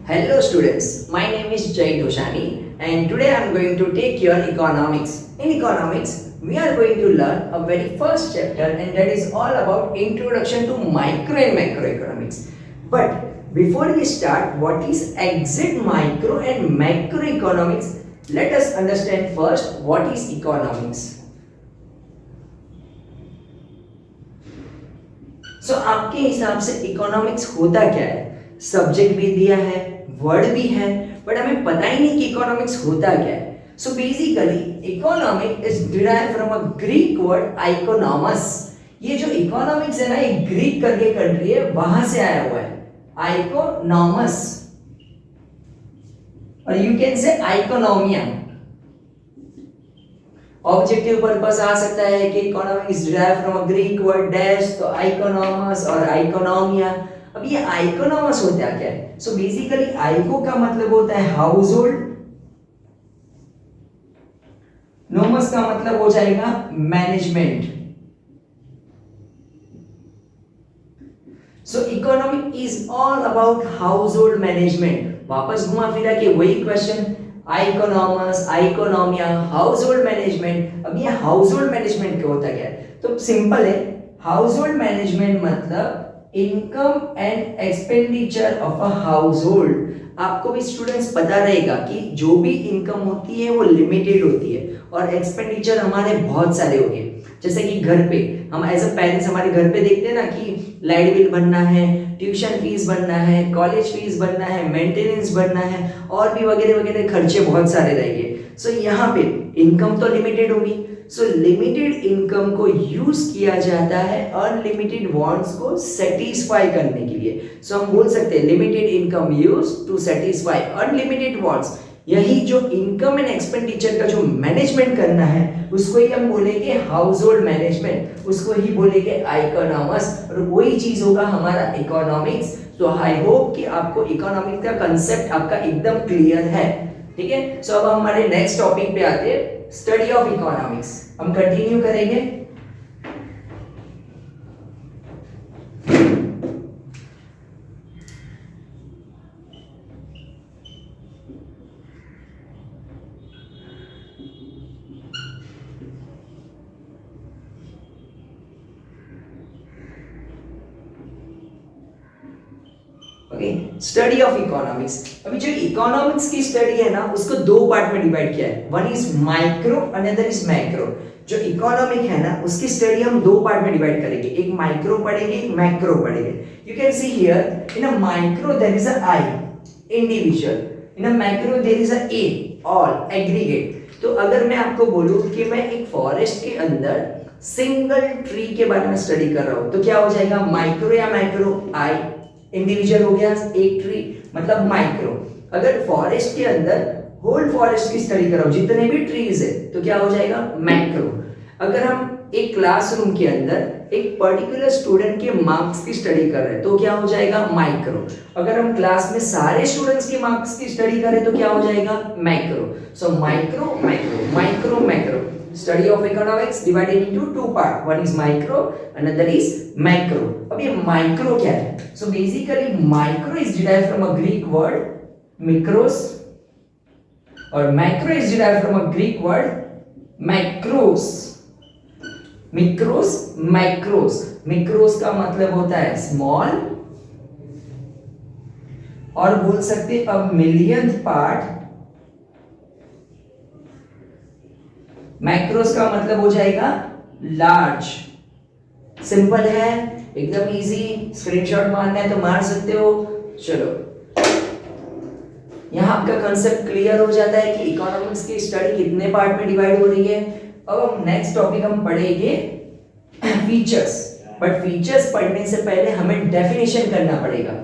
Hello students, my name is Jay Doshani and today I am going to take your economics. In economics, we are going to learn a very first chapter and that is all about introduction to micro and macroeconomics. But before we start what is exact micro and macroeconomics, let us understand first what is economics. आपके हिसाब से economics होता क्या है? Subject भी दिया है, word भी है, बट हमें पता ही नहीं कि इकोनॉमिक्स होता क्या है. So basically economic is derived from a Greek word oikonomos. ये जो इकोनॉमिक्स है ना, ये ग्रीक करके कंट्री है, वहां से आया हुआ है, आइकोनॉमस, और you can say आइकोनोमिया. Objective purpose आ सकता है कि economic is derived from a Greek word dash, तो आइकोनॉमस और आइकोनोमिया. अब ये आइकोनॉमस होता क्या है? सो बेसिकली आइको का मतलब होता है हाउस होल्ड, नोमस का मतलब हो जाएगा management. So economic is all about house hold management. वापस घुमा फिरा के वही क्वेश्चन, आइकोनॉमस, आइकोनोमिया, हाउस होल्ड मैनेजमेंट. अब ये हाउस होल्ड मैनेजमेंट क्या होता है? तो सिंपल है, हाउस होल्ड मैनेजमेंट मतलब income and expenditure of a house hold. आपको भी स्टूडेंट्स पता रहेगा कि जो भी इनकम होती है वो लिमिटेड होती है और एक्सपेंडिचर हमारे बहुत सारे होंगे. जैसे कि घर पे हम एज अ पेरेंट्स हमारे घर पे देखते हैं ना कि लाइट बिल भरना है, ट्यूशन फीस भरना है, कॉलेज फीस भरना है, मेंटेनेंस भरना है, और भी वगैरह वगैरह खर्चे बहुत सारे रहेंगे. सो यहाँ पे इनकम तो लिमिटेड होगी. सो लिमिटेड इनकम को यूज किया जाता है अनलिमिटेड वांट्स को सेटिस्फाई करने के लिए. सो हम बोल सकते हैं limited income use to satisfy unlimited wants. यही जो इनकम एंड एक्सपेंडिचर का जो मैनेजमेंट करना है उसको ही हम बोलेंगे हाउस होल्ड मैनेजमेंट, उसको ही बोलेंगे इकोनॉमस, और वही चीज होगा हमारा इकोनॉमिक्स. तो आई होप कि आपको इकोनॉमिक्स का कंसेप्ट आपका एकदम क्लियर है. ठीक है, सो अब हम हमारे नेक्स्ट टॉपिक पे आते हैं, स्टडी ऑफ इकोनॉमिक्स. हम कंटिन्यू करेंगे. Study of economics. अभी जो इकोनॉमिक्स की स्टडी है ना उसको दो पार्ट में डिवाइड किया है. One is micro, another is macro. जो इकोनॉमिक है ना उसकी स्टडी हम दो पार्ट में डिवाइड करेंगे, एक माइक्रो पढ़ेंगे, एक मैक्रो पढ़ेंगे. You can see here in a micro there is a I, individual. In a macro there is a A, all, aggregate. तो अगर मैं आपको बोलूं कि मैं एक फॉरेस्ट के अंदर सिंगल ट्री के बारे में स्टडी कर रहा हूं तो क्या हो जाएगा, माइक्रो या मैक्रो? आई, इंडिविजुअल हो गया एक ट्री, मतलब माइक्रो. अगर फॉरेस्ट के अंदर होल फॉरेस्ट की स्टडी कर रहा हूं, जितने भी ट्रीज है, तो क्या हो जाएगा, मैक्रो. अगर हम एक क्लासरूम के अंदर एक पर्टिकुलर स्टूडेंट के मार्क्स की स्टडी कर रहे हैं तो क्या हो जाएगा, माइक्रो. अगर हम क्लास में सारे स्टूडेंट्स के मार्क्स की स्टडी करें तो क्या हो जाएगा, macro. So micro, macro, micro, macro. Study of economics divided into two parts. One is micro, another is macro. अब ये micro क्या है? So basically micro is derived from a Greek word mikros, और macro is derived from a Greek word macros. Mikros, macros. Mikros का मतलब होता है small, और बोल सकते हैं a millionth part. मैक्रोस का मतलब हो जाएगा लार्ज. सिंपल है, एकदम इजी. स्क्रीनशॉट मारना है तो मार सकते हो. चलो, यहां आपका कंसेप्ट क्लियर हो जाता है कि इकोनॉमिक्स की स्टडी कितने पार्ट में डिवाइड हो रही है. अब हम नेक्स्ट टॉपिक हम पढ़ेंगे फीचर्स. बट फीचर्स पढ़ने से पहले हमें डेफिनेशन करना पड़ेगा.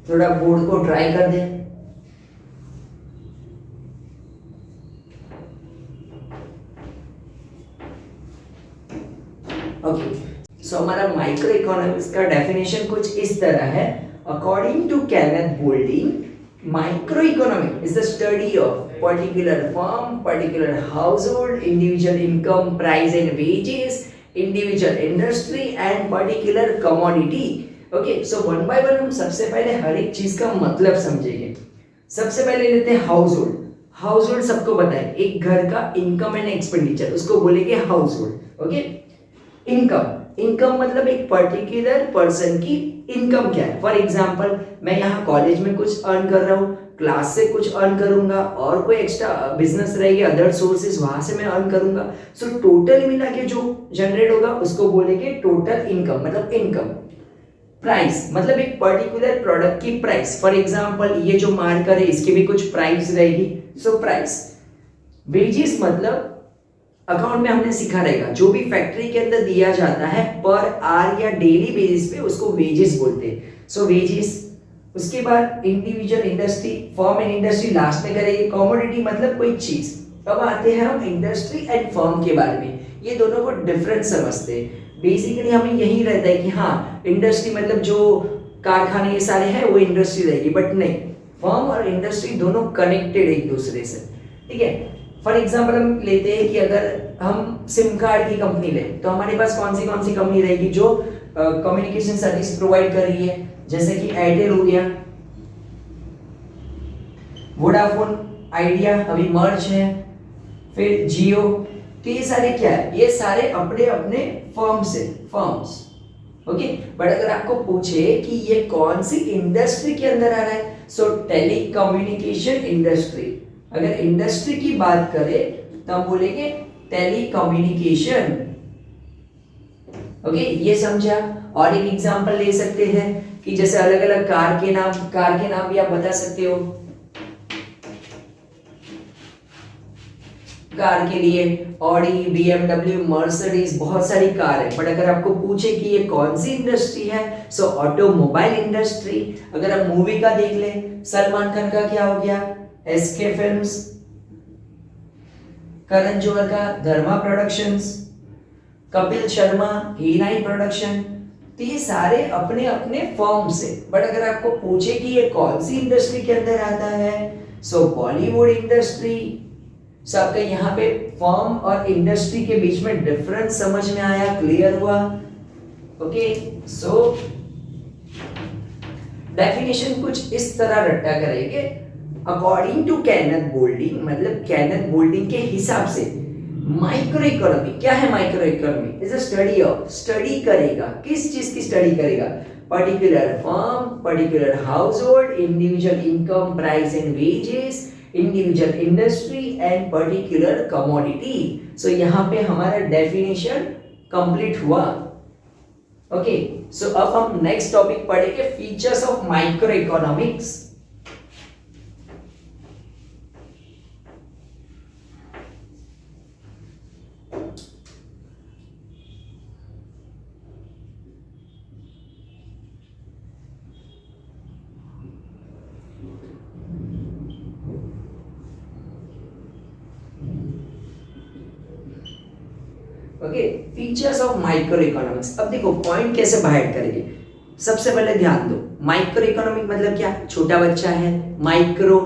थोड़ा बोर्ड को ट्राई कर दें. ओके, सो हमारा माइक्रो इकोनॉमिक्स का डेफिनेशन कुछ इस तरह है. According to Kenneth Boulding, microeconomic is the study of particular firm, particular household, individual income, price and wages, individual industry and particular commodity. Okay, so one by one हम सबसे पहले हर एक चीज का मतलब समझेंगे. सबसे पहले लेते हैं हाउसहोल्ड. हाउसहोल्ड सबको पता है, एक घर का इनकम एंड एक्सपेंडिचर, उसको बोलेंगे हाउसहोल्ड. ओके, इनकम, इनकम मतलब एक पर्टिकुलर पर्सन की इनकम क्या है. फॉर एग्जांपल, मैं यहाँ कॉलेज में कुछ अर्न कर रहा हूँ, क्लास से कुछ अर्न करूंगा, और कोई एक्स्ट्रा बिजनेस रहेगी, अदर सोर्सेज, वहां से मैं अर्न करूंगा. सो टोटल मिला के जो जनरेट होगा उसको बोलेंगे टोटल इनकम, मतलब इनकम. प्राइस मतलब एक पर्टिकुलर प्रोडक्ट की प्राइस. फॉर एग्जांपल, ये जो मार्कर है इसकी भी कुछ प्राइस रहेगी, सो प्राइस. वेजेस मतलब अकाउंट में हमने सीखा रहेगा, जो भी फैक्ट्री के अंदर दिया जाता है पर आर या डेली बेसिस पे, उसको वेजेस बोलते हैं. सो वेजेस. उसके बाद individual industry, firm and industry last में करेंगे. कमोडिटी मतलब कोई चीज. अब आते हैं हम इंडस्ट्री एंड फर्म के बारे में. ये दोनों को डिफरेंट समझते हैं. बेसिकली हमें यही रहता है कि हाँ, इंडस्ट्री मतलब जो कारखाने ये सारे हैं वो इंडस्ट्री रहेगी, बट नहीं, फर्म और इंडस्ट्री दोनों कनेक्टेड एक दूसरे से. ठीक है. फॉर एग्जाम्पल हम लेते हैं कि अगर हम सिम कार्ड की कंपनी लें तो हमारे पास कौन सी कंपनी रहेगी जो कम्युनिकेशन सर्विस प्रोवाइड कर रही है, जैसे कि एयरटेल हो गया, वोडाफोन, आइडिया अभी मर्ज है, फिर जियो. तो ये सारे क्या है, ये सारे अपने अपने फर्म्स. ओके, बट अगर आपको पूछे कि ये कौन सी इंडस्ट्री के अंदर आ रहा है, सो टेलीकम्युनिकेशन इंडस्ट्री. अगर इंडस्ट्री की बात करें तो हम बोलेंगे टेलीकम्युनिकेशन. ओके, ये समझा. और एक एग्जांपल ले सकते हैं कि जैसे अलग अलग कार के नाम भी आप बता सकते हो. कार के लिए ऑडी, बीएमडब्ल्यू, मर्सिडीज, बहुत सारी कार है. बट अगर आपको पूछे कि ये कौन सी इंडस्ट्री है, सो ऑटोमोबाइल इंडस्ट्री. अगर आप मूवी का देख ले, सलमान खान का क्या हो गया, एसके फिल्म्स, करण जौहर का Dharma productions, Kapil Sharma E9 production. तो ये सारे अपने अपने फर्म से. बट अगर आपको पूछे कि ये कौन सी इंडस्ट्री के अंदर आता है, सो बॉलीवुड इंडस्ट्री. सो आपका यहाँ पे फर्म और इंडस्ट्री के बीच में डिफरेंस समझ में आया, क्लियर हुआ. ओके, सो डेफिनेशन कुछ इस तरह रट्टा करेंगे. अकॉर्डिंग टू केनेथ बोल्डिंग, मतलब केनेथ बोल्डिंग के हिसाब से माइक्रो इकोनॉमी क्या है. Micro economy is a study of, study करेगा, किस चीज की स्टडी करेगा, particular firm, particular household, individual income, price and wages, individual industry and particular commodity. So यहाँ पे हमारा डेफिनेशन कंप्लीट हुआ. ओके, सो अब हम नेक्स्ट टॉपिक पढ़ेंगे, features of micro economics. Okay, features of micro economics. अब देखो पॉइंट कैसे बाहर करेंगे. सबसे पहले ध्यान दो, माइक्रो इकोनॉमिक मतलब क्या, छोटा बच्चा है. माइक्रो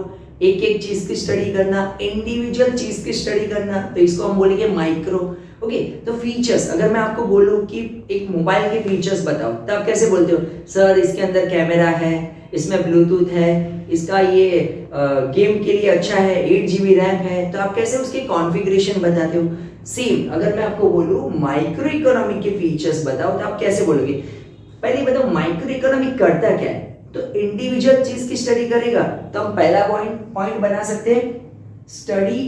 एक एक चीज की स्टडी करना, इंडिविजुअल चीज की स्टडी करना, तो इसको हम बोलेंगे माइक्रो. ओके, तो फीचर्स, अगर मैं आपको बोलूं कि एक मोबाइल के फीचर्स बताओ, तो आप कैसे बोलते हो, सर इसके अंदर कैमरा है, इसमें ब्लूटूथ है, इसका ये गेम के लिए अच्छा है, 8 GB रैम है. तो आप कैसे उसके कॉन्फ़िगरेशन बताते हो. सेम अगर मैं आपको बोलूं माइक्रो इकोनॉमिक के फीचर्स बताओ, तो आप कैसे बोलोगे. पहले बताओ माइक्रो इकोनॉमिक करता क्या है. तो इंडिविजुअल चीज की स्टडी करेगा. तो हम पहला पॉइंट बना सकते हैं, study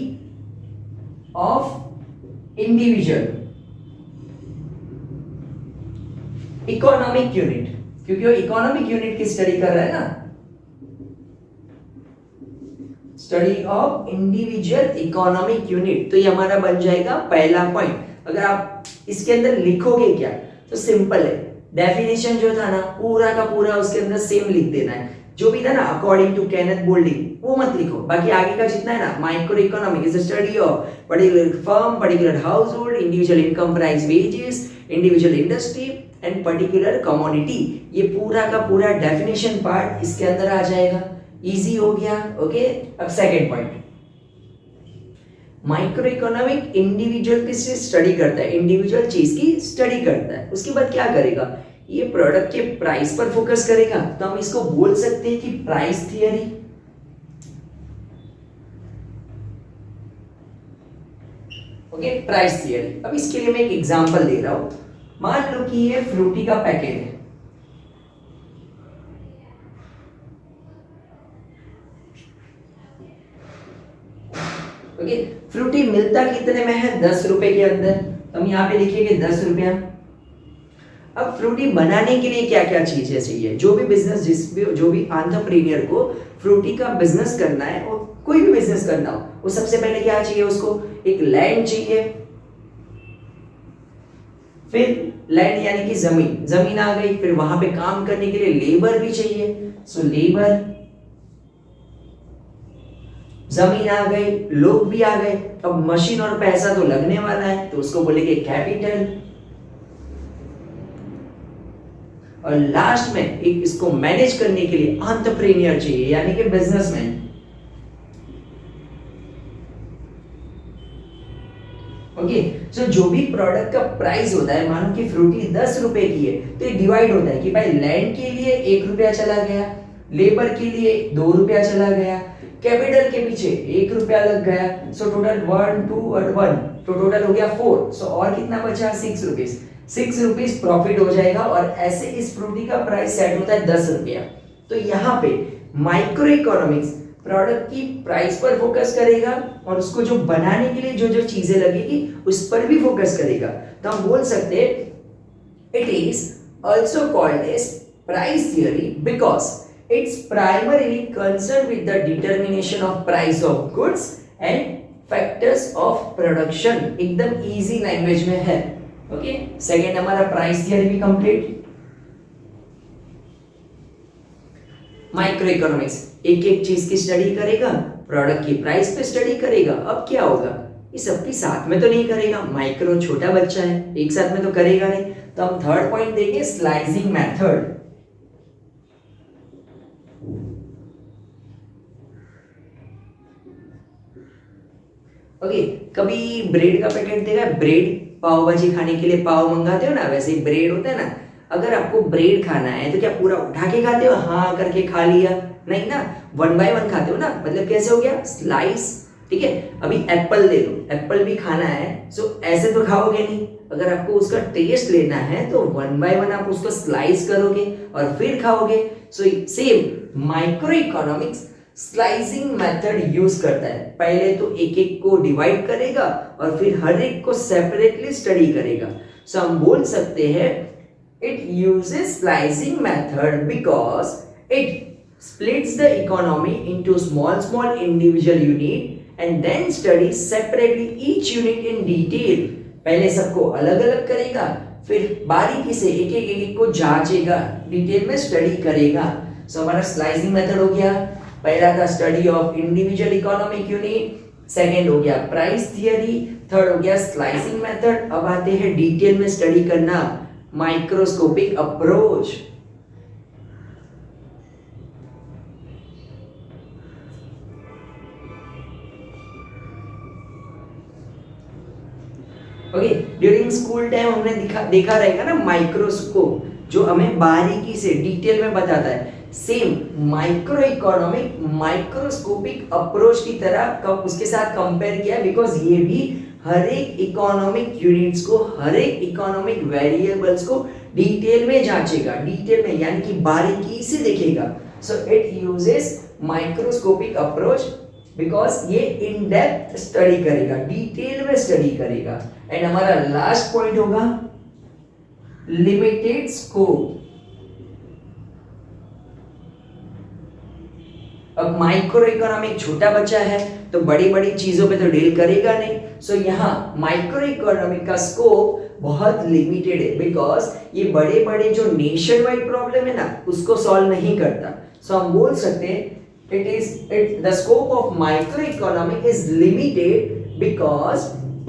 of individual economic unit, क्योंकि वो इकोनॉमिक यूनिट की स्टडी कर रहा है ना. Study of individual economic unit, तो ये हमारा बन जाएगा पहला पॉइंट. अगर आप इसके अंदर लिखोगे क्या, तो सिंपल है, डेफिनेशन जो था ना पूरा का पूरा उसके अंदर सेम लिख देना है. जो भी था ना अकॉर्डिंग टू केनेथ बोल्डिंग, वो मत लिखो. बाकी आगे का जितना है ना, micro economic is the study of particular firm, particular household, individual income, price, wages, individual industry and particular commodity, ये पूरा का पूरा डेफिनेशन पार्ट इसके अंदर आ जाएगा। इजी हो गया। ओके, अब second point, micro economic individual की स्टडी करता है, इंडिविजुअल चीज की स्टडी करता है। उसके बाद क्या करेगा, ये प्रोडक्ट के प्राइस पर फोकस करेगा, तो हम इसको बोल सकते हैं कि price theory. Okay, price theory. अब इसके लिए मैं एक एग्जांपल दे रहा हूं। मान लो कि ये फ्रूटी का पैकेट है, ओके, फ्रूटी मिलता कितने में है, 10 रुपए के अंदर, तो हम यहाँ पे लिखेंगे 10 रुपया। अब फ्रूटी बनाने के लिए क्या क्या चीजें चाहिए, जो भी बिजनेस जो भी एंटरप्रेन्योर को फ्रूटी का बिजनेस करना है और कोई भी बिजनेस करना हो, वो सबसे पहले क्या चाहिए, उसको एक लैंड चाहिए, फिर लैंड यानी कि जमीन आ गई, फिर वहां पे काम करने के लिए लेबर भी चाहिए, सो लेबर, जमीन आ गई, लोग भी आ गए, अब मशीन और पैसा तो लगने वाला है, तो उसको बोलेंगे कैपिटल। और लास्ट में एक इसको मैनेज करने के लिए एंटरप्रेन्योर चाहिए, यानी कि बिजनेसमैन। ओके, सो जो भी प्रोडक्ट का प्राइस होता है, मानो कि फ्रूटी 10 रुपए की है, तो ये डिवाइड होता है कि भाई लैंड के लिए 1 रुपया चला गया, लेबर के लिए 2 रुपया चला गया, कैपिटल के पीछे 1 रुपया लग गया, सो टोटल 1 2 और 1, तो टोटल हो गया 4, सो और कितना बचा, 6 रुपीज। 6 रुपीज प्रॉफिट हो जाएगा, और ऐसे इस फ्रूटी का प्राइस सेट होता है 10 रुपया। तो यहाँ पे माइक्रो इकोनॉमिक्स प्रोडक्ट की प्राइस पर फोकस करेगा, और उसको जो बनाने के लिए जो जो चीजें लगेगी उस पर भी फोकस करेगा। तो हम बोल सकते हैं it is also called as price theory because it's primarily concern with the determination of price of goods and factors of production. एकदम इजी लैंग्वेज में है। ओके, सेकेंड हमारा प्राइस थियरी भी कंप्लीट। माइक्रो इकोनॉमिक्स एक एक चीज की study करेगा, प्रोडक्ट की प्राइस पे स्टडी करेगा। अब क्या होगा, ये सबकी साथ में तो नहीं करेगा, माइक्रो छोटा बच्चा है, एक साथ में तो करेगा नहीं। तो हम थर्ड पॉइंट देंगे स्लाइसिंग मेथड। ओके, कभी ब्रेड का पैकेट देखा है, ब्रेड पाव भाजी खाने के लिए पाव मंगाते हो ना, वैसे ही ब्रेड होता है ना। अगर आपको ब्रेड खाना है तो क्या पूरा उठा के खाते हो, हाँ करके खा लिया, नहीं ना, 1 बाय 1 खाते हो ना, मतलब कैसे हो गया, स्लाइस। ठीक है, अभी एप्पल ले लो, एप्पल भी खाना है, सो ऐसे तो खाओगे नहीं। अगर आपको उसका टेस्ट लेना है तो 1 बाय 1 आप उसको स्लाइस करोगे और फिर खाओगे। So same micro economics slicing method use करता है। पहले तो एक एक को डिवाइड करेगा और फिर हर एक को सेपरेटली स्टडी करेगा। सो हम बोल सकते हैं it uses slicing method because it splits the economy into small individual unit and then studies separately each unit in detail। पहले सबको अलग अलग करेगा, फिर बारीकी से एक एक को जांचेगा, डिटेल में स्टडी करेगा। सो हमारा स्लाइसिंग मेथड हो गया। पहला था study of individual economic unit, second हो गया प्राइस थियरी, थर्ड हो गया स्लाइसिंग मेथड। अब आते हैं डिटेल में स्टडी करना, microscopic approach. Okay, during school time हमने देखा रहेगा ना माइक्रोस्कोप, जो हमें बारीकी से डिटेल में बताता है। Same micro economic microscopic approach की तरह उसके साथ कंपेयर किया, बिकॉज ये भी हर एक इकोनॉमिक यूनिट्स को, हर एक इकोनॉमिक वेरिएबल्स को डिटेल में जांचेगा, डिटेल में यानी कि बारीकी से देखेगा। So it uses microscopic approach because ये इन डेप्थ स्टडी करेगा, डिटेल में स्टडी करेगा। एंड हमारा लास्ट पॉइंट होगा लिमिटेड स्कोप। अब माइक्रो इकोनॉमिक छोटा बच्चा है तो बड़ी बड़ी चीजों पे तो डील करेगा नहीं। सो यहाँ माइक्रो इकोनॉमिक का स्कोप बहुत लिमिटेड है, बिकॉज ये बड़े बड़े जो नेशन वाइड प्रॉब्लम है ना उसको सॉल्व नहीं करता। सो हम बोल सकते हैं the scope of micro economic is limited because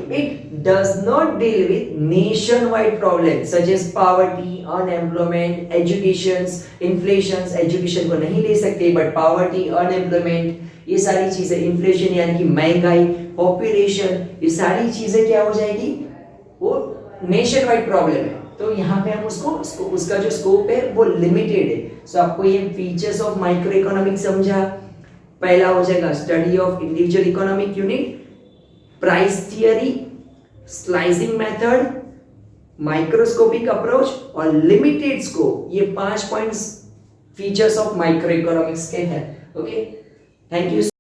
It does not deal with nationwide problems such as poverty, unemployment, educations, inflations. Education को नहीं ले सकते but poverty, unemployment ये सारी चीजें, इन्फ्लेशन यानी कि महंगाई, पॉपुलेशन, ये सारी चीजें क्या हो जाएगी, वो नेशन वाइड प्रॉब्लम है. तो यहाँ पे हम उसको उसका जो स्कोप है वो लिमिटेड है. सो आपको ये फीचर्स ऑफ माइक्रो इकोनॉमिक समझा. पहला हो जाएगा study of individual economic unit, price theory, slicing method, microscopic approach और लिमिटेड स्कोप. ये 5 points features of micro economics के हैं. Okay, thank you.